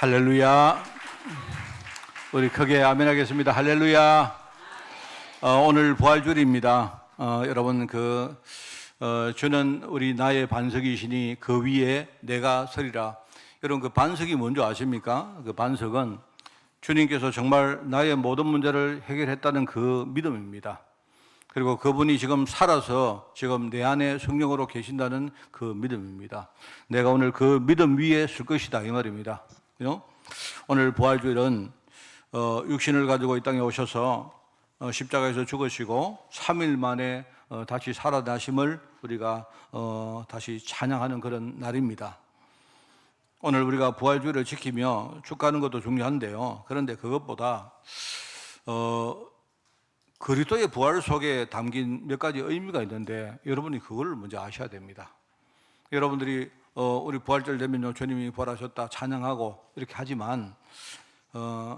할렐루야. 우리 크게 아멘 하겠습니다. 할렐루야. 오늘 부활주일입니다. 여러분 주는 우리 나의 반석이시니 그 위에 내가 서리라. 여러분 그 반석이 뭔지 아십니까? 그 반석은 주님께서 정말 나의 모든 문제를 해결했다는 그 믿음입니다. 그리고 그분이 지금 살아서 지금 내 안에 성령으로 계신다는 그 믿음입니다. 내가 오늘 그 믿음 위에 설 것이다 이 말입니다. 오늘 부활주일은 육신을 가지고 이 땅에 오셔서 십자가에서 죽으시고 3일 만에 다시 살아나심을 우리가 다시 찬양하는 그런 날입니다. 오늘 우리가 부활주일을 지키며 축가하는 것도 중요한데요. 그런데 그것보다 그리스도의 부활 속에 담긴 몇 가지 의미가 있는데 여러분이 그걸 먼저 아셔야 됩니다. 여러분들이 우리 부활절 되면요 주님이 부활하셨다 찬양하고 이렇게 하지만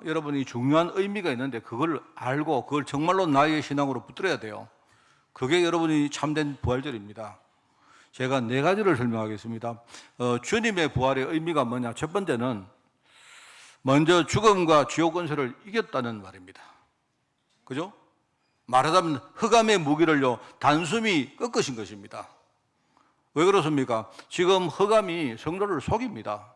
여러분이 중요한 의미가 있는데 그걸 알고 그걸 정말로 나의 신앙으로 붙들어야 돼요. 그게 여러분이 참된 부활절입니다. 제가 네 가지를 설명하겠습니다. 주님의 부활의 의미가 뭐냐? 첫 번째는 먼저 죽음과 지옥 권세를 이겼다는 말입니다. 그죠? 말하자면 흑암의 무기를요 단숨이 꺾으신 것입니다. 왜 그렇습니까? 지금 흑암이 성도를 속입니다.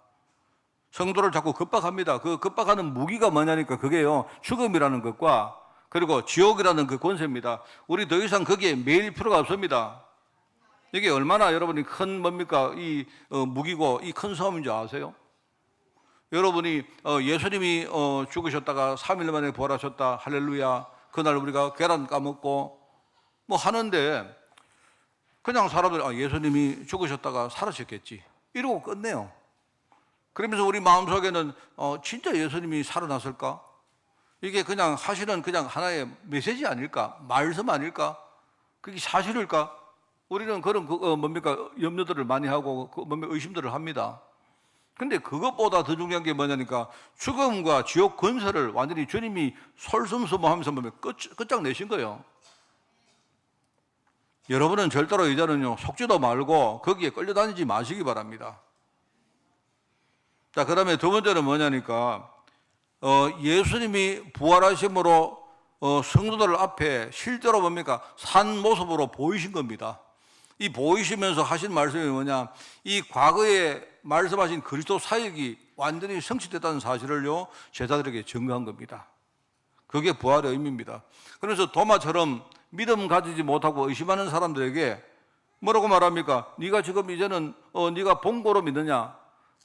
성도를 자꾸 겁박합니다. 그 겁박하는 무기가 뭐냐니까 그게요 죽음이라는 것과 그리고 지옥이라는 그 권세입니다. 우리 더 이상 거기에 매일 필요가 없습니다. 이게 얼마나 여러분이 큰 뭡니까? 이 무기고 이 큰 싸움인 줄 아세요? 여러분이 예수님이 죽으셨다가 3일 만에 부활하셨다 할렐루야. 그날 우리가 계란 까먹고 뭐 하는데 그냥 사람들이 예수님이 죽으셨다가 살아셨겠지 이러고 끝내요. 그러면서 우리 마음속에는 진짜 예수님이 살아났을까? 이게 그냥 사실은 그냥 하나의 메시지 아닐까? 말씀 아닐까? 그게 사실일까? 우리는 그런 염려들을 많이 하고 의심들을 합니다. 근데 그것보다 더 중요한 게 뭐냐니까 죽음과 지옥 권세를 완전히 주님이 솔선수범하면서 끝장내신 거예요. 여러분은 절대로 이제는요 속지도 말고 거기에 끌려다니지 마시기 바랍니다. 자, 그 다음에 두 번째는 뭐냐니까 예수님이 부활하심으로 성도들 앞에 실제로 산 모습으로 보이신 겁니다. 이 보이시면서 하신 말씀이 뭐냐? 이 과거에 말씀하신 그리스도 사역이 완전히 성취됐다는 사실을요 제자들에게 증거한 겁니다. 그게 부활의 의미입니다. 그래서 도마처럼 믿음 가지지 못하고 의심하는 사람들에게 뭐라고 말합니까? 네가 지금 이제는 네가 본고로 믿느냐?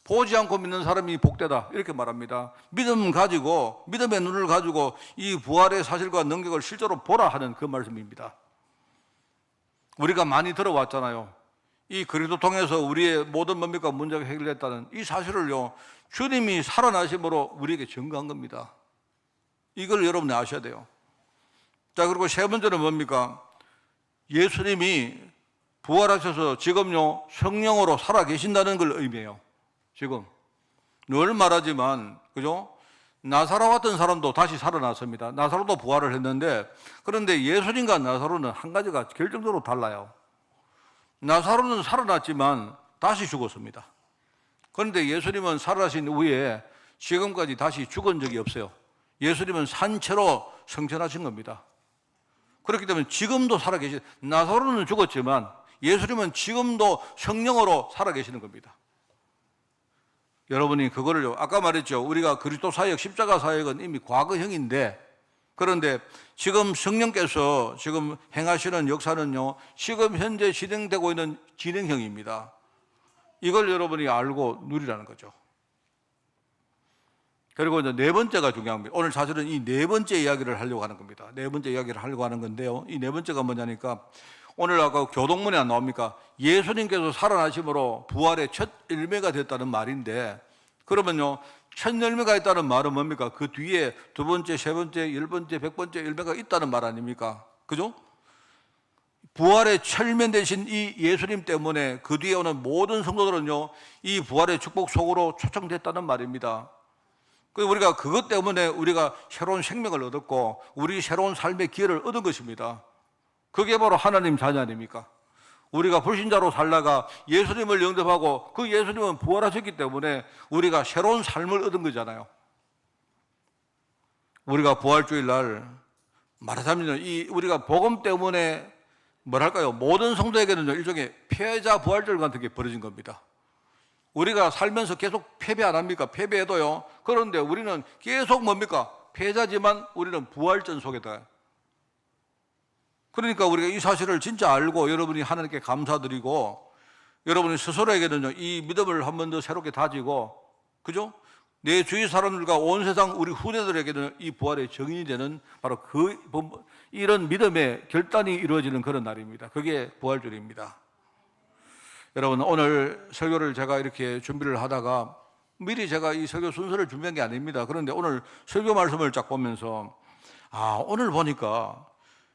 보지 않고 믿는 사람이 복되다 이렇게 말합니다. 믿음 가지고 믿음의 눈을 가지고 이 부활의 사실과 능력을 실제로 보라 하는 그 말씀입니다. 우리가 많이 들어왔잖아요. 이 그리스도 통해서 우리의 모든 문제가 해결됐다는 이 사실을요 주님이 살아나심으로 우리에게 증거한 겁니다. 이걸 여러분이 아셔야 돼요. 자, 그리고 세 번째는 뭡니까? 예수님이 부활하셔서 지금요 성령으로 살아계신다는 걸 의미해요. 지금 늘 말하지만 그죠? 나사로 같은 사람도 다시 살아났습니다. 나사로도 부활을 했는데 그런데 예수님과 나사로는 한 가지가 결정적으로 달라요. 나사로는 살아났지만 다시 죽었습니다. 그런데 예수님은 살아나신 후에 지금까지 다시 죽은 적이 없어요. 예수님은 산채로 성천하신 겁니다. 그렇기 때문에 지금도 살아계신, 나사로는 죽었지만 예수님은 지금도 성령으로 살아계시는 겁니다. 여러분이 그거를요, 아까 말했죠. 우리가 그리스도 사역, 십자가 사역은 이미 과거형인데, 그런데 지금 성령께서 지금 행하시는 역사는요, 지금 현재 진행되고 있는 진행형입니다. 이걸 여러분이 알고 누리라는 거죠. 그리고 이제 네 번째가 중요한 겁니다. 오늘 사실은 이 네 번째 이야기를 하려고 하는 겁니다. 네 번째 이야기를 하려고 하는 건데요. 이 네 번째가 뭐냐니까 오늘 아까 교동문에 안 나옵니까? 예수님께서 살아나심으로 부활의 첫 열매가 됐다는 말인데 그러면요 첫 열매가 있다는 말은 뭡니까? 그 뒤에 두 번째, 세 번째, 열 번째, 백 번째 열매가 있다는 말 아닙니까? 그죠? 부활의 철면 되신 이 예수님 때문에 그 뒤에 오는 모든 성도들은요 이 부활의 축복 속으로 초청됐다는 말입니다. 우리가 그것 때문에 우리가 새로운 생명을 얻었고 우리 새로운 삶의 기회를 얻은 것입니다. 그게 바로 하나님 자녀 아닙니까? 우리가 불신자로 살다가 예수님을 영접하고 그 예수님은 부활하셨기 때문에 우리가 새로운 삶을 얻은 거잖아요. 우리가 부활주일 날 말하자면 우리가 복음 때문에 뭐랄까요? 모든 성도에게는 일종의 패자 부활절 같은 게 벌어진 겁니다. 우리가 살면서 계속 패배 안 합니까? 패배해도요. 그런데 우리는 계속 뭡니까? 패자지만 우리는 부활전 속에다. 그러니까 우리가 이 사실을 진짜 알고 여러분이 하나님께 감사드리고 여러분이 스스로에게는요, 이 믿음을 한 번 더 새롭게 다지고, 그죠? 내 주위 사람들과 온 세상 우리 후대들에게는 이 부활의 증인이 되는 바로 이런 믿음의 결단이 이루어지는 그런 날입니다. 그게 부활절입니다. 여러분, 오늘 설교를 제가 이렇게 준비를 하다가 미리 제가 이 설교 순서를 준비한 게 아닙니다. 그런데 오늘 설교 말씀을 쫙 보면서 오늘 보니까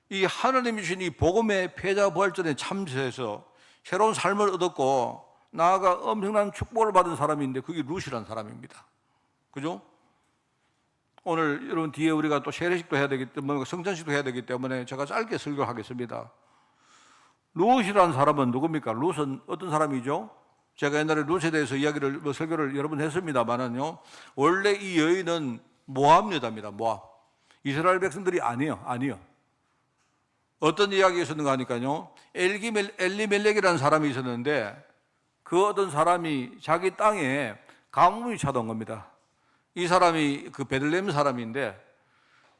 이 하나님이 주신 이 복음의 패자 부활전에 참여해서 새로운 삶을 얻었고 나아가 엄청난 축복을 받은 사람인데 그게 룻이라는 사람입니다. 그죠? 오늘 여러분 뒤에 우리가 또 세례식도 해야 되기 때문에 성찬식도 해야 되기 때문에 제가 짧게 설교하겠습니다. 룻이라는 사람은 누굽니까? 룻은 어떤 사람이죠? 제가 옛날에 룻에 대해서 설교를 여러 번 했습니다만은요. 원래 이 여인은 모압 여자입니다. 모압. 이스라엘 백성들이 아니에요. 어떤 이야기가 있었는가 하니까요. 엘리멜렉이라는 사람이 있었는데 그 어떤 사람이 자기 땅에 가뭄이 찾아온 겁니다. 이 사람이 그 베들레헴 사람인데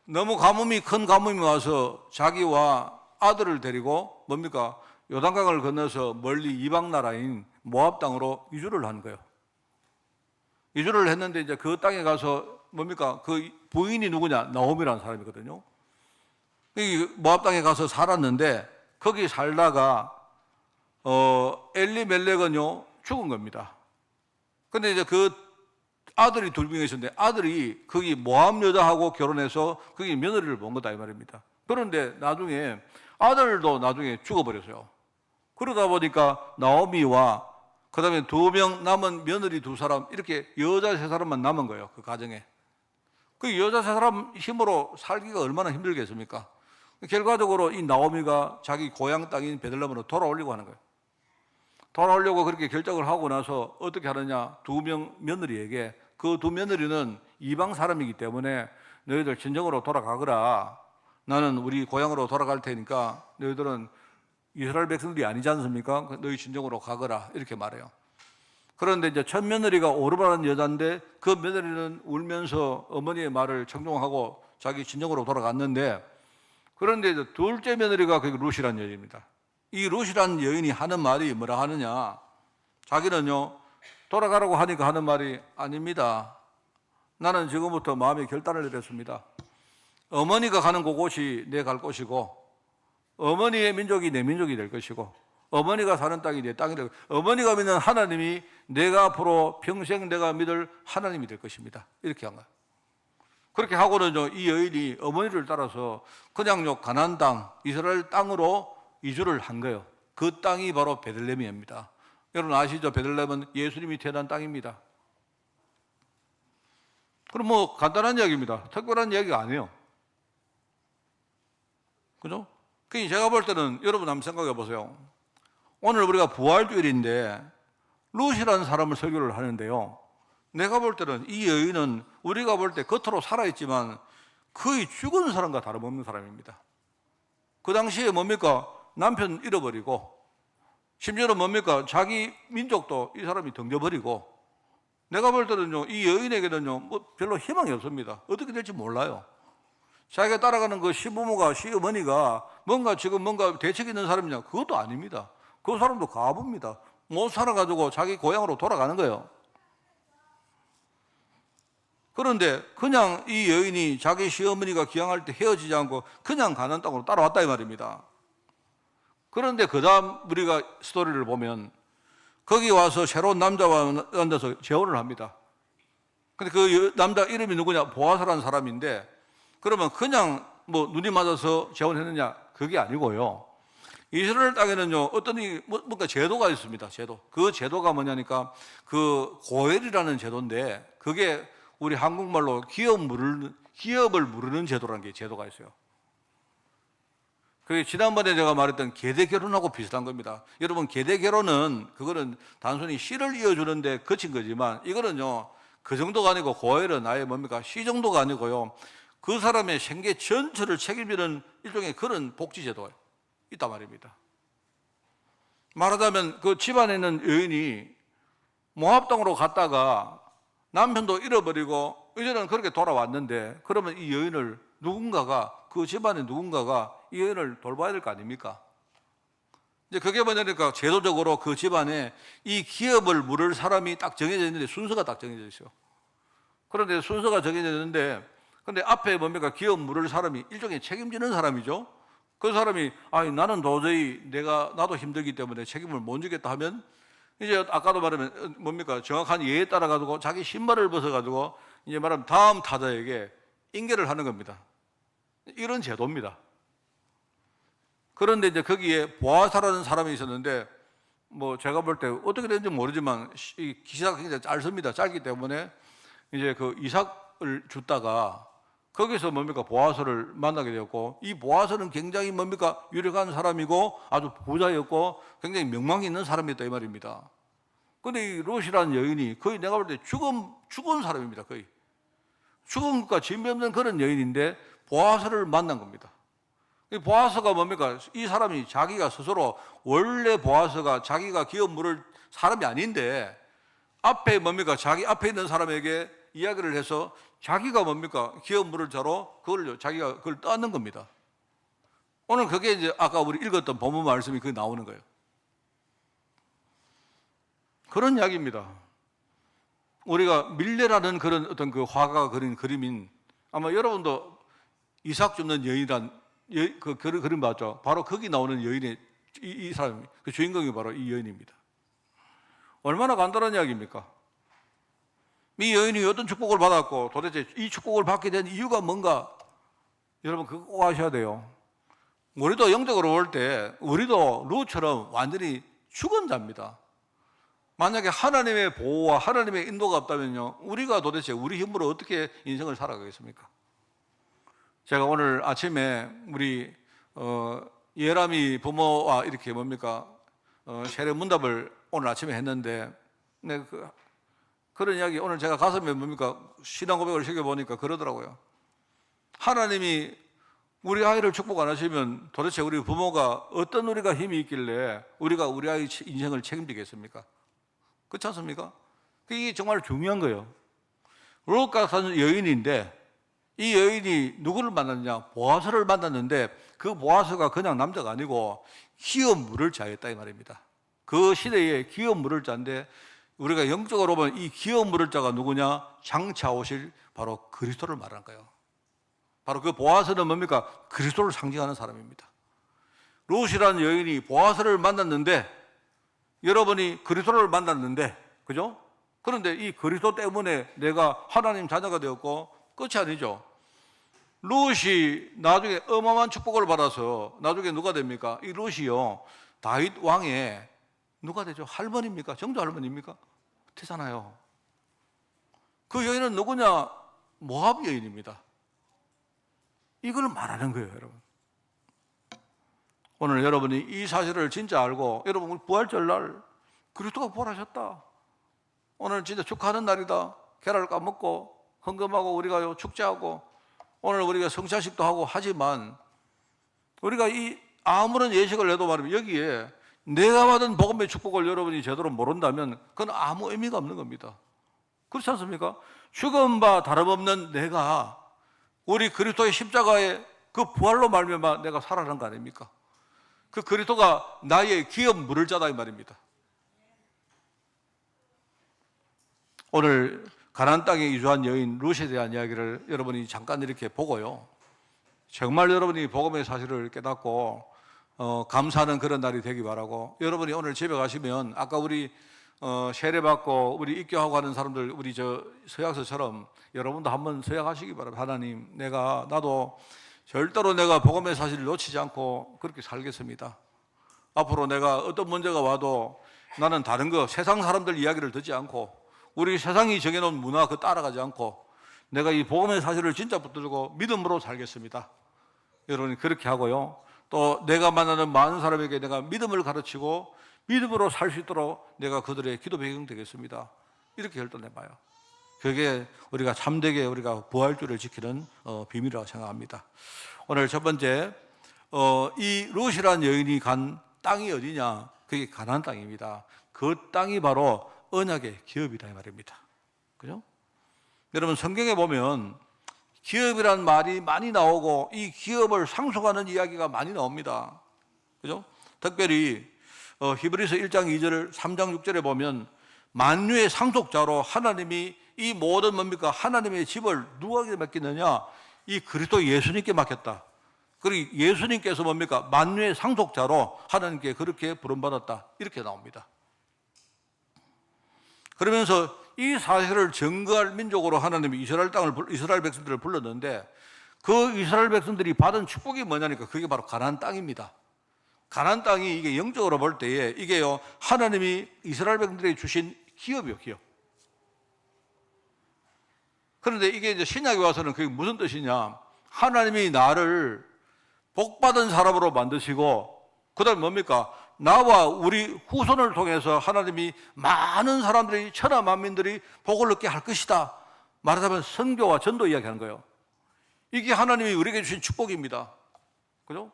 너무 큰 가뭄이 와서 자기와 아들을 데리고 뭡니까? 요단강을 건너서 멀리 이방 나라인 모압 땅으로 이주를 한 거예요. 이주를 했는데 이제 그 땅에 가서 뭡니까? 그 부인이 누구냐? 나오미라는 사람이거든요. 이 모압 땅에 가서 살았는데 거기 살다가 엘리멜렉은요 죽은 겁니다. 근데 이제 그 아들이 둘 명이 있었는데 아들이 거기 모압 여자하고 결혼해서 거기 며느리를 본 거다 이 말입니다. 그런데 나중에 아들도 나중에 죽어버렸어요. 그러다 보니까 나오미와 그 다음에 2명 남은 며느리 2사람 이렇게 여자 3사람만 남은 거예요. 그 가정에. 그 여자 3사람 힘으로 살기가 얼마나 힘들겠습니까? 결과적으로 이 나오미가 자기 고향 땅인 베들레헴으로 돌아오려고 하는 거예요. 돌아오려고 그렇게 결정을 하고 나서 어떻게 하느냐? 2명 며느리에게 그 2 며느리는 이방 사람이기 때문에 너희들 친정으로 돌아가거라. 나는 우리 고향으로 돌아갈 테니까 너희들은 이스라엘 백성들이 아니지 않습니까? 너희 친정으로 가거라. 이렇게 말해요. 그런데 이제 첫 며느리가 오르바라는 여자인데 그 며느리는 울면서 어머니의 말을 청종하고 자기 친정으로 돌아갔는데 그런데 이제 둘째 며느리가 그게 룻이라는 여인입니다. 이 룻이라는 여인이 하는 말이 뭐라 하느냐? 자기는요, 돌아가라고 하니까 하는 말이 아닙니다. 나는 지금부터 마음의 결단을 내렸습니다. 어머니가 가는 그곳이 내 갈 곳이고 어머니의 민족이 내 민족이 될 것이고 어머니가 사는 땅이 내 땅이 될 것이고 어머니가 믿는 하나님이 내가 앞으로 평생 내가 믿을 하나님이 될 것입니다. 이렇게 한 거예요. 그렇게 하고는요, 이 여인이 어머니를 따라서 그냥요 가나안 땅, 이스라엘 땅으로 이주를 한 거예요. 그 땅이 바로 베들레헴입니다. 여러분 아시죠? 베들레헴은 예수님이 태어난 땅입니다. 그럼 뭐 간단한 이야기입니다. 특별한 이야기가 아니에요. 그죠? 그러니까 제가 볼 때는 여러분 한번 생각해 보세요. 오늘 우리가 부활주일인데 룻이라는 사람을 설교를 하는데요. 내가 볼 때는 이 여인은 우리가 볼 때 겉으로 살아있지만 거의 죽은 사람과 다름없는 사람입니다. 그 당시에 뭡니까? 남편 잃어버리고 심지어는 뭡니까? 자기 민족도 이 사람이 던져버리고 내가 볼 때는요, 이 여인에게는요, 뭐 별로 희망이 없습니다. 어떻게 될지 몰라요. 자기가 따라가는 그 시부모가, 시어머니가 뭔가 대책 있는 사람이냐? 그것도 아닙니다. 그 사람도 가부입니다. 못 살아가지고 자기 고향으로 돌아가는 거예요. 그런데 그냥 이 여인이 자기 시어머니가 귀향할 때 헤어지지 않고 그냥 가나안 땅으로 따라왔다 이 말입니다. 그런데 그 다음 우리가 스토리를 보면 거기 와서 새로운 남자와 만나서 재혼을 합니다. 근데 그 남자 이름이 누구냐? 보아스라는 사람인데 그러면 그냥 뭐 눈이 맞아서 재혼했느냐? 그게 아니고요. 이스라엘 땅에는요, 뭔가 제도가 있습니다. 제도. 그 제도가 뭐냐니까 그 고엘이라는 제도인데 그게 우리 한국말로 기업을 무르는 제도라는 게 제도가 있어요. 그게 지난번에 제가 말했던 계대 결혼하고 비슷한 겁니다. 여러분, 계대 결혼은 그거는 단순히 씨를 이어주는데 그친 거지만, 이거는요 그 정도가 아니고, 고엘은 아예 뭡니까, 씨 정도가 아니고요, 그 사람의 생계 전체를 책임지는 일종의 그런 복지제도가 있단 말입니다. 말하자면 그 집안에 있는 여인이 모압 땅으로 갔다가 남편도 잃어버리고 이제는 그렇게 돌아왔는데, 그러면 이 여인을 누군가가, 그 집안의 누군가가 이 여인을 돌봐야 될 거 아닙니까? 이제 그게 뭐냐니까, 제도적으로 그 집안에 이 기업을 물을 사람이 딱 정해져 있는데, 순서가 딱 정해져 있어요. 그런데 순서가 정해져 있는데, 근데 앞에 뭡니까, 기업 물을 사람이 일종의 책임지는 사람이죠. 그 사람이 나는 도저히 나도 힘들기 때문에 책임을 못 지겠다 하면, 이제 아까도 말하면 뭡니까, 정확한 예에 따라 가지고 자기 신발을 벗어 가지고 이제 말하면 다음 타자에게 인계를 하는 겁니다. 이런 제도입니다. 그런데 이제 거기에 보아사라는 사람이 있었는데, 뭐 제가 볼 때 어떻게 됐는지 모르지만 이 기사가 굉장히 짧습니다. 짧기 때문에 이제 그 이삭을 줬다가 거기서 뭡니까, 보아스를 만나게 되었고, 이 보아스는 굉장히 뭡니까, 유력한 사람이고 아주 부자였고 굉장히 명망이 있는 사람이었다 이 말입니다. 근데 이 롯이라는 여인이 거의 내가 볼 때 죽은 사람입니다. 거의 죽은 것과 진배 없는 그런 여인인데 보아스를 만난 겁니다. 이 보아스가 뭡니까, 이 사람이 자기가 스스로, 원래 보아스가 자기가 기업 물을 사람이 아닌데 앞에 뭡니까, 자기 앞에 있는 사람에게 이야기를 해서 자기가 뭡니까, 기업 물을 자로 자기가 그걸 떠안는 겁니다. 오늘 그게 이제 아까 우리 읽었던 본문 말씀이 그게 나오는 거예요. 그런 이야기입니다. 우리가 밀레라는 그런 어떤 그 화가가 그린 그림인, 아마 여러분도 이삭 줍는 여인이란 그 그림 봤죠? 바로 거기 나오는 여인의 이 사람, 그 주인공이 바로 이 여인입니다. 얼마나 간단한 이야기입니까? 이 여인이 어떤 축복을 받았고 도대체 이 축복을 받게 된 이유가 뭔가, 여러분 그거 꼭 아셔야 돼요. 우리도 영적으로 볼 때 우리도 룻처럼 완전히 죽은 자입니다. 만약에 하나님의 보호와 하나님의 인도가 없다면요, 우리가 도대체 우리 힘으로 어떻게 인생을 살아가겠습니까? 제가 오늘 아침에 우리 예람이 부모와 이렇게 뭡니까, 세례 문답을 오늘 아침에 했는데, 그런 이야기, 오늘 제가 가슴에 뭡니까, 신앙 고백을 시켜보니까 그러더라고요. 하나님이 우리 아이를 축복 안 하시면 도대체 우리 부모가 어떤 우리가 힘이 있길래 우리가 우리 아이 인생을 책임지겠습니까? 그렇지 않습니까? 이게 정말 중요한 거예요. 롯 같은 여인인데, 이 여인이 누구를 만났냐, 보아스를 만났는데, 그 보아스가 그냥 남자가 아니고 기업 물을 자였다 이 말입니다. 그 시대에 기업 물을 자인데, 우리가 영적으로 보면 이 기업 물을 자가 누구냐, 장차 오실 바로 그리스도를 말하는 거예요. 바로 그 보아스는 뭡니까, 그리스도를 상징하는 사람입니다. 롯이라는 여인이 보아스를 만났는데, 여러분이 그리스도를 만났는데, 그죠? 그런데 이 그리스도 때문에 내가 하나님 자녀가 되었고 끝이 아니죠. 롯이 나중에 어마어마한 축복을 받아서 나중에 누가 됩니까? 이 롯이요, 다윗 왕의 누가 되죠? 할머니입니까? 정조 할머니입니까? 되잖아요. 그 여인은 누구냐? 모압 여인입니다. 이걸 말하는 거예요, 여러분. 오늘 여러분이 이 사실을 진짜 알고, 여러분 부활절 날 그리스도가 부활하셨다, 오늘 진짜 축하하는 날이다, 계란을 까먹고 헌금하고 우리가 축제하고 오늘 우리가 성찬식도 하고 하지만, 우리가 이 아무런 예식을 해도 말이면 여기에 내가 받은 복음의 축복을 여러분이 제대로 모른다면 그건 아무 의미가 없는 겁니다. 그렇지 않습니까? 죽은 바 다름없는 내가 우리 그리스도의 십자가의 그 부활로 말미암아 내가 살아난 거 아닙니까? 그 그리스도가 나의 기업 물을 자다 이 말입니다. 오늘 가나안 땅에 이주한 여인 룻에 대한 이야기를 여러분이 잠깐 이렇게 보고요, 정말 여러분이 복음의 사실을 깨닫고 감사하는 그런 날이 되기 바라고, 여러분이 오늘 집에 가시면 아까 우리 세례받고 우리 입교하고 하는 사람들, 우리 서약서처럼 여러분도 한번 서약하시기 바랍니다. 하나님, 나도 절대로 내가 복음의 사실을 놓치지 않고 그렇게 살겠습니다. 앞으로 내가 어떤 문제가 와도 나는 다른 거, 세상 사람들 이야기를 듣지 않고 우리 세상이 정해놓은 문화 그 따라가지 않고 내가 이 복음의 사실을 진짜 붙들고 믿음으로 살겠습니다. 여러분이 그렇게 하고요, 또 내가 만나는 많은 사람에게 내가 믿음을 가르치고 믿음으로 살 수 있도록 내가 그들의 기도 배경 되겠습니다. 이렇게 결단해봐요. 그게 우리가 참되게 우리가 부활주를 지키는 비밀이라고 생각합니다. 오늘 첫 번째, 이 롯이라는 여인이 간 땅이 어디냐? 그게 가나안 땅입니다. 그 땅이 바로 언약의 기업이다 이 말입니다. 그죠? 여러분 성경에 보면 기업이란 말이 많이 나오고 이 기업을 상속하는 이야기가 많이 나옵니다. 그죠? 특별히 히브리서 1장 2절, 3장 6절에 보면 만유의 상속자로 하나님이 이 모든 뭡니까? 하나님의 집을 누구에게 맡기느냐? 이 그리스도 예수님께 맡겼다. 그리고 예수님께서 뭡니까? 만유의 상속자로 하나님께 그렇게 부름받았다. 이렇게 나옵니다. 그러면서 이 사실을 증거할 민족으로 하나님이 이스라엘 백성들을 불렀는데 그 이스라엘 백성들이 받은 축복이 뭐냐니까 그게 바로 가나안 땅입니다. 가나안 땅이 이게 영적으로 볼 때에 이게요 하나님이 이스라엘 백성들에게 주신 기업이요, 기업. 그런데 이게 이제 신약에 와서는 그게 무슨 뜻이냐? 하나님이 나를 복받은 사람으로 만드시고 그다음에 뭡니까? 나와 우리 후손을 통해서 하나님이 많은 사람들이 천하 만민들이 복을 얻게 할 것이다. 말하자면 선교와 전도 이야기하는 거예요. 이게 하나님이 우리에게 주신 축복입니다. 그죠?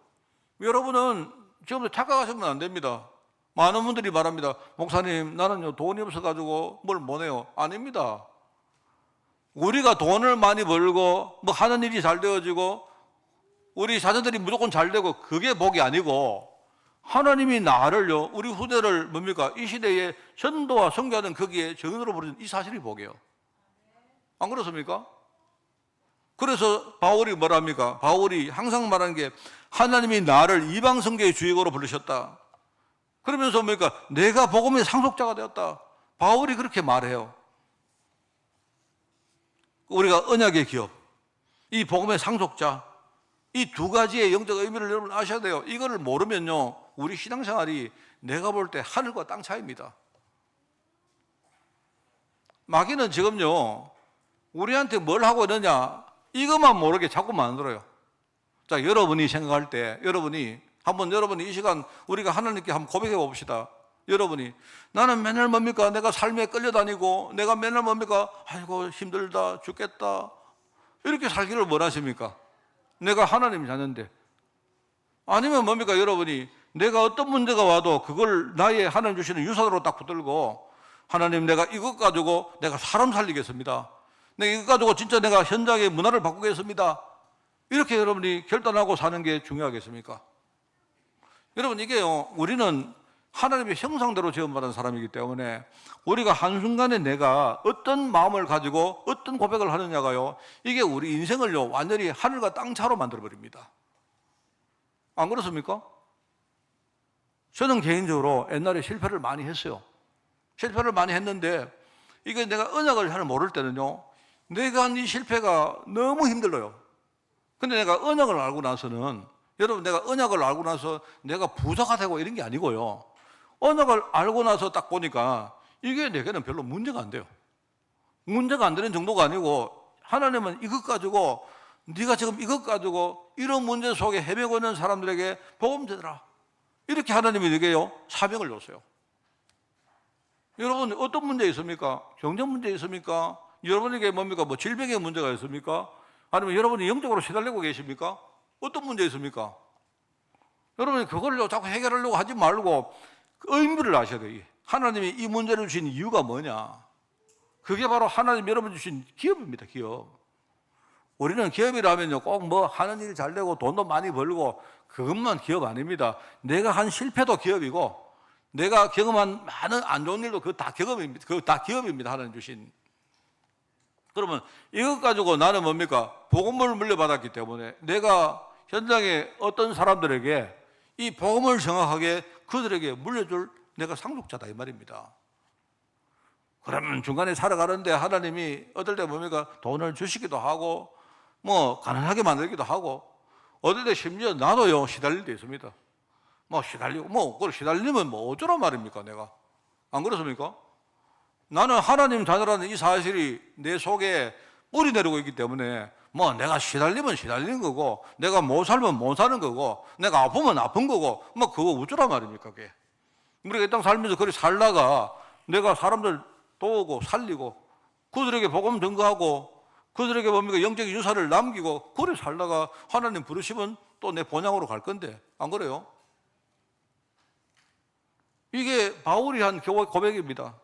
여러분은 지금부터 착각하시면 안 됩니다. 많은 분들이 말합니다. 목사님, 나는요 돈이 없어가지고 뭘 못해요. 아닙니다. 우리가 돈을 많이 벌고 뭐 하는 일이 잘 되어지고 우리 자녀들이 무조건 잘 되고 그게 복이 아니고 하나님이 나를요 우리 후대를 뭡니까? 이 시대에 전도와 선교하는 거기에 정인으로 부르는 이 사실이 복이에요. 안 그렇습니까? 그래서 바울이 뭐랍니까? 바울이 항상 말하는 게 하나님이 나를 이방 선교의 주역으로 부르셨다. 그러면서 뭡니까? 내가 복음의 상속자가 되었다. 바울이 그렇게 말해요. 우리가 언약의 기업, 이 복음의 상속자, 이 두 가지의 영적 의미를 여러분 아셔야 돼요. 이거를 모르면요 우리 신앙생활이 내가 볼 때 하늘과 땅 차이입니다. 마귀는 지금요 우리한테 뭘 하고 있느냐 이것만 모르게 자꾸 만들어요. 자, 여러분이 생각할 때 여러분이 이 시간 우리가 하나님께 한번 고백해 봅시다. 여러분이 나는 맨날 뭡니까? 내가 삶에 끌려다니고 내가 맨날 뭡니까? 아이고 힘들다 죽겠다 이렇게 살기를 원하십니까? 내가 하나님 자녀인데. 아니면 뭡니까? 여러분이 내가 어떤 문제가 와도 그걸 나의 하나님 주시는 유산으로 딱 붙들고 하나님 내가 이것 가지고 내가 사람 살리겠습니다. 내가 이것 가지고 진짜 내가 현장의 문화를 바꾸겠습니다. 이렇게 여러분이 결단하고 사는 게 중요하겠습니까? 여러분 이게요 우리는 하나님의 형상대로 지음받은 사람이기 때문에 우리가 한순간에 내가 어떤 마음을 가지고 어떤 고백을 하느냐가요 이게 우리 인생을요 완전히 하늘과 땅 차로 만들어버립니다. 안 그렇습니까? 저는 개인적으로 옛날에 실패를 많이 했어요. 실패를 많이 했는데 이게 내가 언약을 잘 모를 때는요 내가 한 이 실패가 너무 힘들어요. 근데 내가 언약을 알고 나서는 여러분 내가 언약을 알고 나서 내가 부자가 되고 이런 게 아니고요 언약을 알고 나서 딱 보니까 이게 내게는 별로 문제가 안 돼요. 문제가 안 되는 정도가 아니고 하나님은 이것 가지고 네가 지금 이것 가지고 이런 문제 속에 헤매고 있는 사람들에게 복음 전하라. 이렇게 하나님이 내게요 사명을 줬어요. 여러분 어떤 문제 있습니까? 경제 문제 있습니까? 여러분에게 뭡니까? 뭐 질병의 문제가 있습니까? 아니면 여러분이 영적으로 시달리고 계십니까? 어떤 문제 있습니까? 여러분이 그걸 자꾸 해결하려고 하지 말고 그 의미를 아셔야 돼요. 하나님이 이 문제를 주신 이유가 뭐냐? 그게 바로 하나님 여러분 주신 기업입니다. 기업. 우리는 기업이라면요 꼭 뭐 하는 일이 잘 되고 돈도 많이 벌고 그것만 기업 아닙니다. 내가 한 실패도 기업이고 내가 경험한 많은 안 좋은 일도 그거 다 경험입니다. 그거 다 기업입니다. 하나님 주신. 그러면 이것 가지고 나는 뭡니까? 복음을 물려받았기 때문에 내가 현장에 어떤 사람들에게 이 복음을 정확하게 그들에게 물려줄 내가 상속자다 이 말입니다. 그러면 중간에 살아가는데 하나님이 어떨 때 뭡니까? 돈을 주시기도 하고 뭐 가난하게 만들기도 하고 어떨 때 심지어 나도요 시달릴 때 있습니다. 뭐 시달리고 뭐 그걸 시달리면 뭐 어쩌란 말입니까 내가? 안 그렇습니까? 나는 하나님 자녀라는 이 사실이 내 속에 뿌리 내리고 있기 때문에 뭐 내가 시달리면 시달리는 거고, 내가 못 살면 못 사는 거고, 내가 아프면 아픈 거고, 뭐 그거 우쭈란 말입니까 그게? 우리가 이 땅 살면서 그렇게 살다가 내가 사람들 도우고 살리고 그들에게 복음 전거하고 그들에게 뭡니까 영적인 유산을 남기고 그래 살다가 하나님 부르시면 또 내 본향으로 갈 건데 안 그래요? 이게 바울이 한 고백입니다.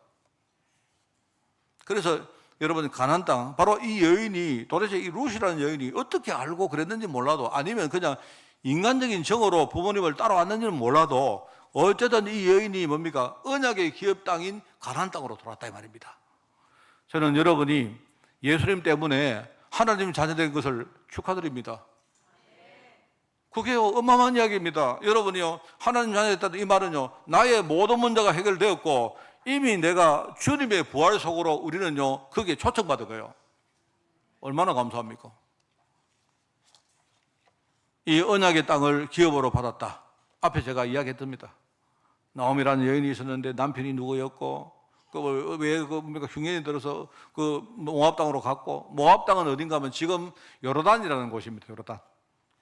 그래서 여러분 가나안 땅, 바로 이 여인이 도대체 이 룻이라는 여인이 어떻게 알고 그랬는지 몰라도, 아니면 그냥 인간적인 정으로 부모님을 따라왔는지는 몰라도 어쨌든 이 여인이 뭡니까 언약의 기업 땅인 가나안 땅으로 돌아왔다 이 말입니다. 저는 여러분이 예수님 때문에 하나님 자녀된 것을 축하드립니다. 그게 어마어마한 이야기입니다. 여러분이요, 하나님 자녀됐다는 이 말은요, 나의 모든 문제가 해결되었고 이미 내가 주님의 부활 속으로 우리는요 거기에 초청받은 거예요. 얼마나 감사합니까? 이 언약의 땅을 기업으로 받았다. 앞에 제가 이야기했습니다. 나오미라는 여인이 있었는데 남편이 누구였고 왜 흉년이 들어서 그 모압 땅으로 갔고, 모압 땅은 어딘가 하면 지금 요르단이라는 곳입니다. 요르단.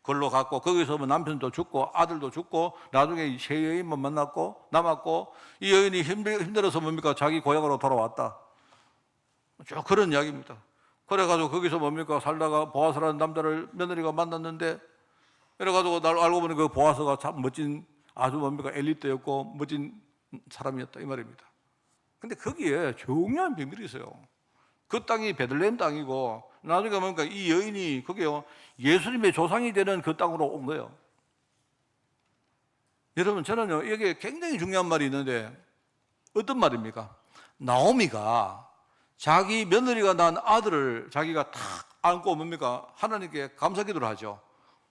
걸로 갔고 거기서 뭐 남편도 죽고 아들도 죽고 나중에 새 여인만 만났고 남았고, 이 여인이 힘들어서 뭡니까 자기 고향으로 돌아왔다. 쭉 그런 이야기입니다. 그래가지고 거기서 뭡니까 살다가 보아스라는 남자를 며느리가 만났는데, 그래가지고 날 알고 보니 그 보아스가 참 멋진 아주 뭡니까 엘리트였고 멋진 사람이었다 이 말입니다. 근데 거기에 중요한 비밀이 있어요. 그 땅이 베들레헴 땅이고 나중에 뭡니까 이 여인이 거기요 예수님의 조상이 되는 그 땅으로 온 거예요. 여러분 저는요 이게 굉장히 중요한 말이 있는데 어떤 말입니까? 나오미가 자기 며느리가 낳은 아들을 자기가 탁 안고 뭡니까 하나님께 감사기도를 하죠.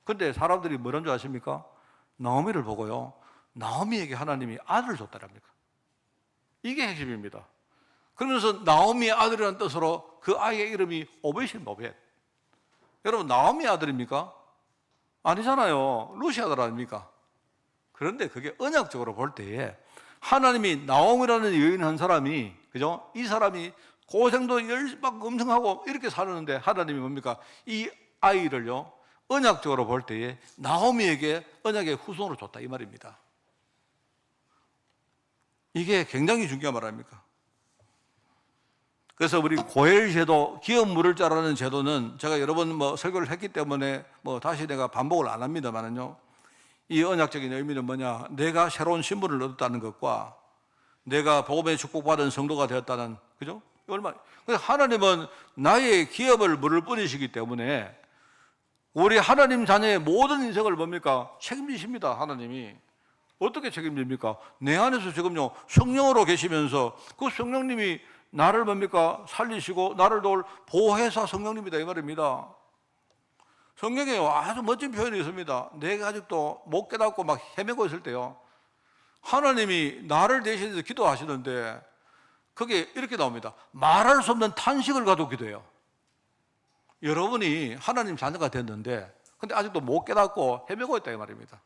근데 사람들이 뭐라는 줄 아십니까? 나오미를 보고요 나오미에게 하나님이 아들을 줬다랍니까? 이게 핵심입니다. 그러면서 나오미의 아들이라는 뜻으로 그 아이의 이름이 오벳입니다. 오벳. 여러분 나오미의 아들입니까? 아니잖아요. 룻이 아들 아닙니까? 그런데 그게 언약적으로 볼 때에 하나님이 나오미라는 여인 한 사람이, 그죠? 이 사람이 고생도 열막 엄청 하고 이렇게 사는데 하나님이 뭡니까? 이 아이를요 언약적으로 볼 때에 나오미에게 언약의 후손으로 줬다 이 말입니다. 이게 굉장히 중요한 말 아닙니까? 그래서 우리 고엘 제도, 기업 물을 자라는 제도는 제가 여러 번 설교를 했기 때문에 다시 내가 반복을 안 합니다만은요, 이 언약적인 의미는 뭐냐? 내가 새로운 신분을 얻었다는 것과 내가 복음의 축복받은 성도가 되었다는, 그죠? 그래서 하나님은 나의 기업을 물을 뿐이시기 때문에 우리 하나님 자녀의 모든 인생을 뭡니까? 책임지십니다. 하나님이. 어떻게 책임집니까? 내 안에서 지금요 성령으로 계시면서 그 성령님이 나를 뭡니까? 살리시고 나를 도울 보혜사 성령님이다 이 말입니다. 성경에 아주 멋진 표현이 있습니다. 내가 아직도 못 깨닫고 막 헤매고 있을 때요 하나님이 나를 대신해서 기도하시는데 그게 이렇게 나옵니다. 말할 수 없는 탄식을 가지고 기도해요. 여러분이 하나님 자녀가 됐는데 근데 아직도 못 깨닫고 헤매고 있다 이 말입니다.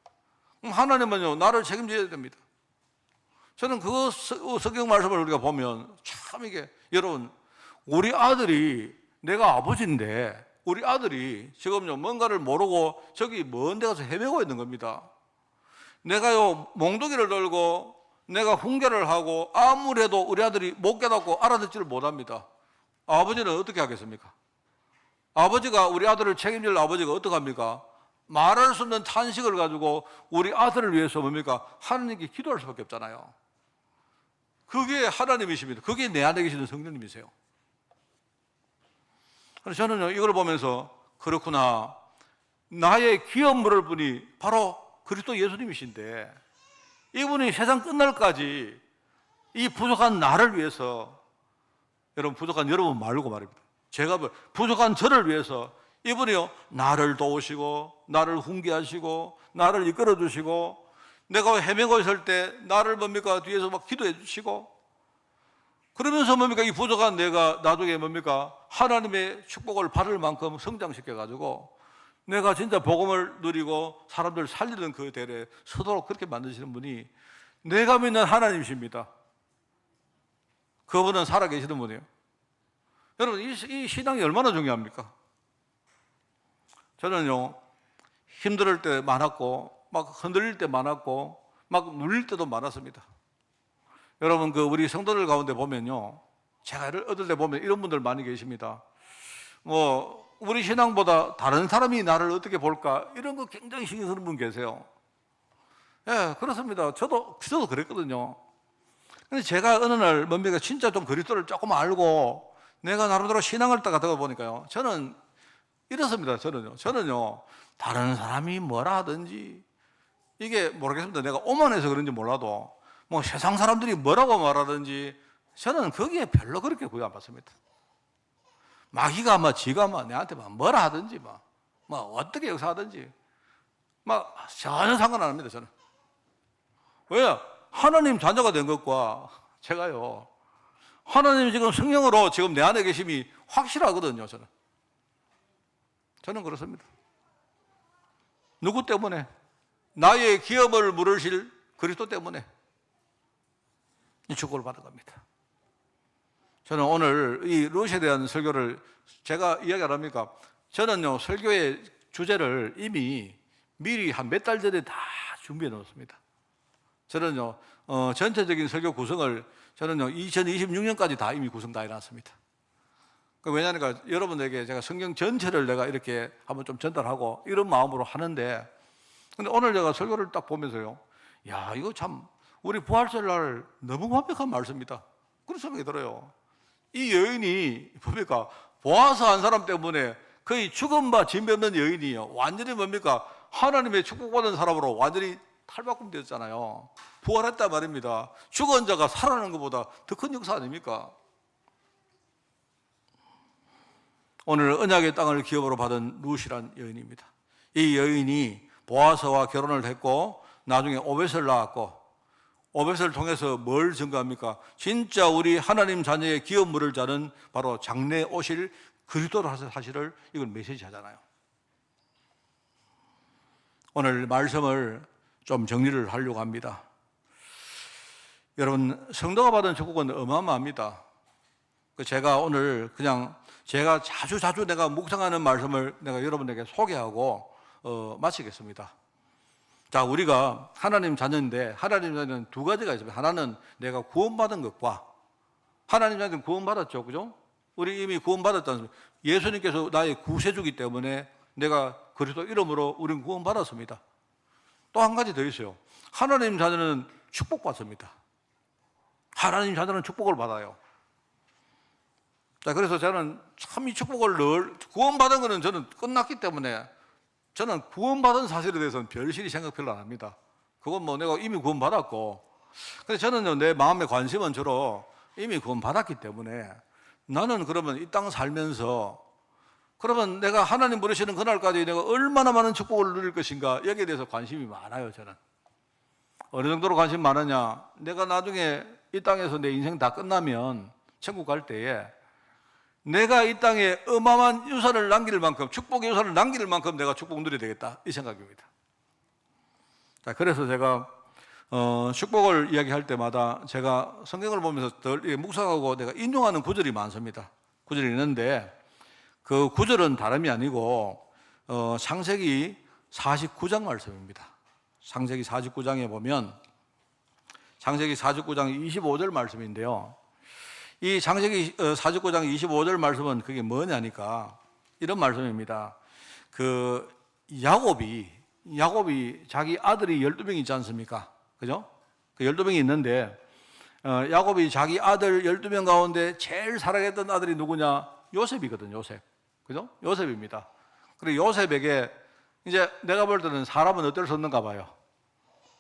하나님은요 나를 책임져야 됩니다. 저는 그 성경 말씀을 우리가 보면 참 이게, 여러분 우리 아들이, 내가 아버지인데 우리 아들이 지금요 뭔가를 모르고 저기 먼 데 가서 헤매고 있는 겁니다. 내가요 몽둥이를 들고 내가 훈계를 하고 아무래도 우리 아들이 못 깨닫고 알아듣지를 못합니다. 아버지는 어떻게 하겠습니까? 아버지가 우리 아들을 책임질 아버지가 어떻게 합니까? 말할 수 없는 탄식을 가지고 우리 아들을 위해서 뭡니까? 하나님께 기도할 수밖에 없잖아요. 그게 하나님이십니다. 그게 내 안에 계시는 성령님이세요. 그래서 저는 이걸 보면서 그렇구나, 나의 기업 물을 분이 바로 그리스도 예수님이신데 이분이 세상 끝날까지 이 부족한 나를 위해서, 여러분 부족한 여러분 말고 말입니다. 제가 부족한 저를 위해서 이분이요 나를 도우시고 나를 훈계하시고 나를 이끌어 주시고 내가 헤매고 있을 때 나를 뭡니까 뒤에서 막 기도해 주시고, 그러면서 뭡니까 이 부족한 내가 나중에 뭡니까 하나님의 축복을 받을 만큼 성장시켜 가지고 내가 진짜 복음을 누리고 사람들 살리는 그 대에 서도록 그렇게 만드시는 분이 내가 믿는 하나님이십니다. 그분은 살아계시는 분이에요. 여러분 이 신앙이 얼마나 중요합니까? 저는요, 힘들 때 많았고, 막 흔들릴 때 많았고, 막 눌릴 때도 많았습니다. 여러분, 우리 성도들 가운데 보면요, 제가 얻을 때 보면 이런 분들 많이 계십니다. 우리 신앙보다 다른 사람이 나를 어떻게 볼까? 이런 거 굉장히 신경 쓰는 분 계세요. 예, 그렇습니다. 저도 그랬거든요. 근데 제가 어느 날 뭡니까 진짜 좀 그리스도를 조금 알고 내가 나름대로 신앙을 딱 하다 보니까요, 저는 이렇습니다. 저는요 다른 사람이 뭐라 하든지 이게 모르겠습니다. 내가 오만해서 그런지 몰라도 뭐 세상 사람들이 뭐라고 말하든지 저는 거기에 별로 그렇게 구애 안 받습니다. 마귀가 지가 내한테 뭐라 하든지 어떻게 역사하든지 전혀 상관 안 합니다. 저는. 왜요? 하나님 자녀가 된 것과 제가요, 하나님이 지금 성령으로 지금 내 안에 계심이 확실하거든요. 저는 그렇습니다. 누구 때문에? 나의 기업을 물으실 그리스도 때문에 이 축복을 받은 겁니다. 저는 오늘 이 룻에 대한 설교를 제가 이야기 안 합니까? 저는요, 설교의 주제를 이미 미리 한 몇 달 전에 다 준비해 놓았습니다. 저는요, 전체적인 설교 구성을 저는요, 2026년까지 다 이미 구성 다 해놨습니다. 왜냐하니까 여러분에게 제가 성경 전체를 내가 이렇게 한번 좀 전달하고 이런 마음으로 하는데, 근데 오늘 제가 설교를 딱 보면서요, 야, 이거 참 우리 부활절 날 너무 완벽한 말씀이다, 그런 생각이 들어요. 이 여인이 뭡니까? 보아서 한 사람 때문에 거의 죽은 바 진변된 여인이요, 완전히 뭡니까? 하나님의 축복받은 사람으로 완전히 탈바꿈 되었잖아요. 부활했단 말입니다. 죽은 자가 살아나는 것보다 더 큰 역사 아닙니까? 오늘 언약의 땅을 기업으로 받은 룻이란 여인입니다. 이 여인이 보아스와 결혼을 했고 나중에 오벳을 낳았고, 오벳을 통해서 뭘 증거합니까? 진짜 우리 하나님 자녀의 기업 물을 자는 바로 장래 오실 그리스도라는 사실을 이건 메시지하잖아요. 오늘 말씀을 좀 정리를 하려고 합니다. 여러분, 성도가 받은 축복은 어마어마합니다. 제가 오늘 그냥 제가 자주 내가 묵상하는 말씀을 내가 여러분에게 소개하고 마치겠습니다. 자, 우리가 하나님 자녀인데 하나님 자녀는 두 가지가 있습니다. 하나는 내가 구원받은 것과, 하나님 자녀는 구원받았죠, 그죠? 우리 이미 구원받았지 않습니까? 예수님께서 나의 구세주기 때문에 내가 그리스도 이름으로 우리는 구원받았습니다. 또 한 가지 더 있어요. 하나님 자녀는 축복받습니다. 하나님 자녀는 축복을 받아요. 자, 그래서 저는 참 이 축복을 늘, 구원받은 거는 저는 끝났기 때문에 저는 구원받은 사실에 대해서는 별실이 생각 별로 안 합니다. 그건 내가 이미 구원받았고, 근데 저는요, 내 마음의 관심은 주로 이미 구원받았기 때문에 나는 그러면 이 땅 살면서 그러면 내가 하나님 부르시는 그날까지 내가 얼마나 많은 축복을 누릴 것인가, 여기에 대해서 관심이 많아요. 저는 어느 정도로 관심 많으냐, 내가 나중에 이 땅에서 내 인생 다 끝나면 천국 갈 때에 내가 이 땅에 어마어마한 유산을 남길 만큼, 축복의 유산을 남길 만큼 내가 축복 누려야 되겠다, 이 생각입니다. 자, 그래서 제가 축복을 이야기할 때마다 제가 성경을 보면서 덜 묵상하고 내가 인용하는 구절이 많습니다. 구절이 있는데 그 구절은 다름이 아니고 창세기 49장 말씀입니다. 창세기 49장에 보면 창세기 49장 25절 말씀인데요, 이 창세기 49장 25절 말씀은 그게 뭐냐니까 이런 말씀입니다. 야곱이 자기 아들이 12명 있지 않습니까? 그죠? 그 12명이 있는데 야곱이 자기 아들 12명 가운데 제일 사랑했던 아들이 누구냐? 요셉이거든요. 요셉. 그죠? 요셉입니다. 그리고 요셉에게 이제 내가 볼 때는 사람은 어떨 수 없는가 봐요.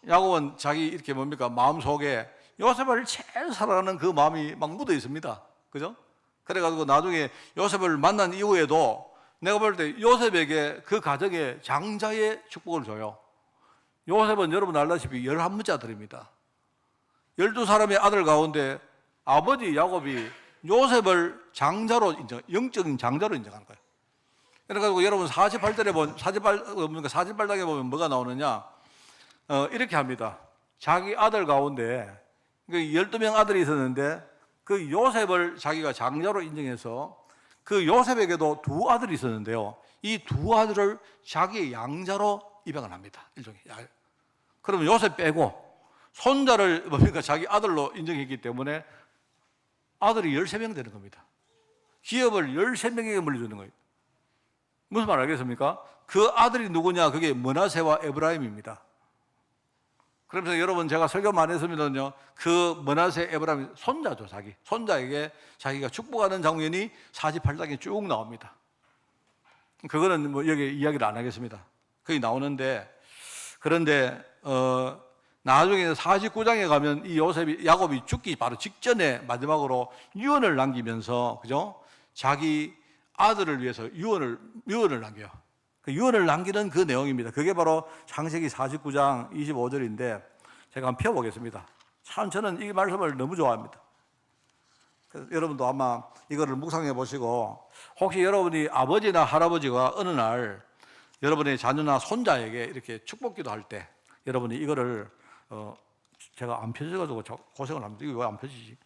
야곱은 자기 이렇게 마음속에 요셉을 제일 사랑하는 그 마음이 막 묻어 있습니다. 그죠? 그래가지고 나중에 요셉을 만난 이후에도 내가 볼 때 요셉에게 그 가정에 장자의 축복을 줘요. 요셉은 여러분 알다시피 11무자들입니다. 12사람의 아들 가운데 아버지 야곱이 요셉을 장자로 영적인 장자로 인정하는 거예요. 그래가지고 여러분 48장에 보면 뭐가 나오느냐? 이렇게 합니다. 자기 아들 가운데 12명 아들이 있었는데 그 요셉을 자기가 장자로 인정해서 그 요셉에게도 두 아들이 있었는데요. 이 두 아들을 자기의 양자로 입양을 합니다. 일종의. 그러면 요셉 빼고 손자를 뭡니까? 자기 아들로 인정했기 때문에 아들이 13명 되는 겁니다. 기업을 13명에게 물려주는 거예요. 무슨 말 알겠습니까? 그 아들이 누구냐? 그게 므낫세와 에브라임입니다. 그러면서 여러분 제가 설교 많이 했습니다는요, 그 므낫세 에브라임 손자죠. 자기 손자에게 자기가 축복하는 장면이 48장에 쭉 나옵니다. 그거는 뭐 여기 이야기를 안 하겠습니다. 거기 나오는데, 그런데 나중에 49장에 가면 이 야곱이 죽기 바로 직전에 마지막으로 유언을 남기면서, 그죠? 자기 아들을 위해서 유언을 남겨요. 그 유언을 남기는 그 내용입니다. 그게 바로 창세기 49장 25절인데 제가 한번 펴보겠습니다. 참 저는 이 말씀을 너무 좋아합니다. 여러분도 아마 이거를 묵상해 보시고, 혹시 여러분이 아버지나 할아버지가 어느 날 여러분의 자녀나 손자에게 이렇게 축복기도 할 때 여러분이 이거를 제가 안 펴져가지고 고생을 합니다. 이거 왜 안 펴지지?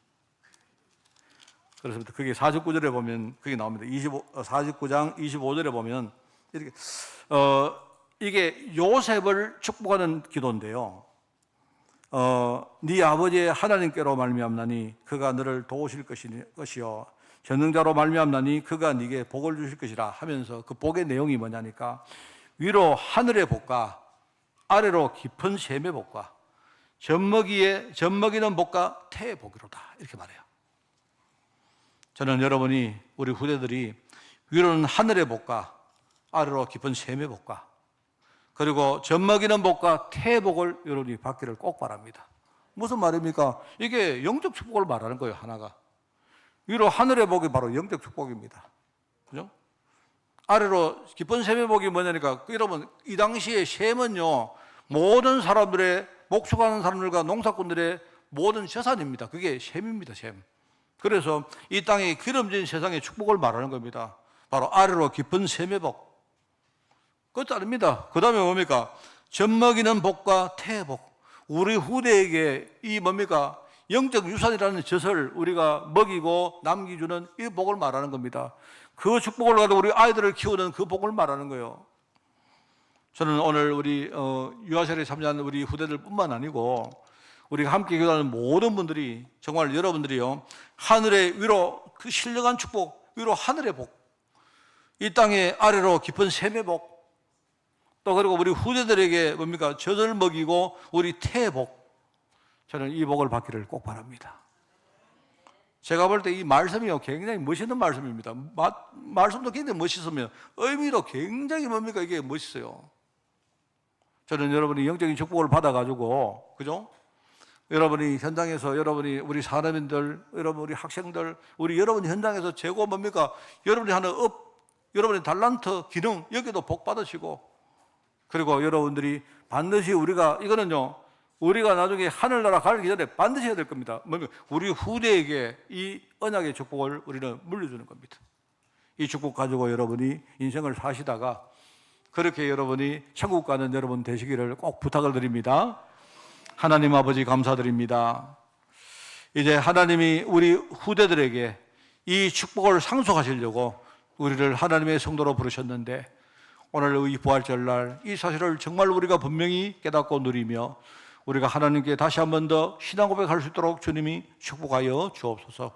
그렇습니다. 그게 49절에 보면 그게 나옵니다. 49장 25절에 보면 이렇게 이게 요셉을 축복하는 기도인데요. 네 아버지의 하나님께로 말미암나니 그가 너를 도우실 것이요 전능자로 말미암나니 그가 네게 복을 주실 것이라 하면서, 그 복의 내용이 뭐냐니까 위로 하늘의 복과 아래로 깊은 샘의 복과 젖먹이는 복과 태의 복이로다, 이렇게 말해요. 저는 여러분이, 우리 후대들이 위로는 하늘의 복과 아래로 깊은 샘의 복과 그리고 젖먹이는 복과 태의 복을 여러분이 받기를 꼭 바랍니다. 무슨 말입니까? 이게 영적 축복을 말하는 거예요. 하나가 위로 하늘의 복이 바로 영적 축복입니다. 그죠? 아래로 깊은 샘의 복이 뭐냐니까, 여러분 이 당시에 샘은요 모든 사람들의, 목축하는 사람들과 농사꾼들의 모든 재산입니다. 그게 샘입니다. 샘. 그래서 이 땅에 기름진 세상의 축복을 말하는 겁니다. 바로 아래로 깊은 샘의 복. 그것도 아닙니다. 그 다음에 뭡니까? 젖먹이는 복과 태의 복. 우리 후대에게 이 뭡니까? 영적 유산이라는 젖을 우리가 먹이고 남기주는 이 복을 말하는 겁니다. 그 축복을 가지고 우리 아이들을 키우는 그 복을 말하는 거예요. 저는 오늘 우리 유아세례 참여한 우리 후대들 뿐만 아니고 우리가 함께 기도하는 모든 분들이, 정말 여러분들이요, 하늘의 위로 그 신령한 축복, 위로 하늘의 복, 이 땅의 아래로 깊은 샘의 복, 또 그리고 우리 후대들에게 뭡니까? 젖을 먹이고 우리 태의 복, 저는 이 복을 받기를 꼭 바랍니다. 제가 볼 때 이 말씀이요 굉장히 멋있는 말씀입니다. 말씀도 굉장히 멋있으면 의미도 굉장히 뭡니까? 이게 멋있어요. 저는 여러분이 영적인 축복을 받아가지고, 그죠? 여러분이 현장에서, 여러분이 우리 사람인들, 여러분 우리 학생들, 여러분 현장에서 재고 뭡니까? 여러분이 하는 여러분의 달란트, 기능, 여기도 복 받으시고, 그리고 여러분들이 반드시 이거는요, 우리가 나중에 하늘나라 가기 전에 반드시 해야 될 겁니다. 뭡니까? 우리 후대에게 이 언약의 축복을 우리는 물려주는 겁니다. 이 축복 가지고 여러분이 인생을 사시다가 그렇게 여러분이 천국 가는 여러분 되시기를 꼭 부탁을 드립니다. 하나님 아버지 감사드립니다. 이제 하나님이 우리 후대들에게 이 축복을 상속하시려고 우리를 하나님의 성도로 부르셨는데, 오늘 이 부활절날 이 사실을 정말 우리가 분명히 깨닫고 누리며 우리가 하나님께 다시 한 번 더 신앙 고백할 수 있도록 주님이 축복하여 주옵소서.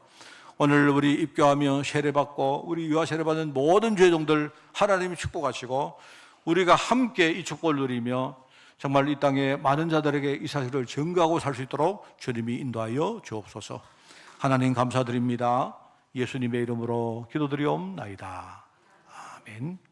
오늘 우리 입교하며 세례받고 우리 유아 세례받는 모든 죄종들 하나님이 축복하시고 우리가 함께 이 축복을 누리며 정말 이 땅에 많은 자들에게 이 사실을 증거하고 살 수 있도록 주님이 인도하여 주옵소서. 하나님 감사드립니다. 예수님의 이름으로 기도드리옵나이다. 아멘.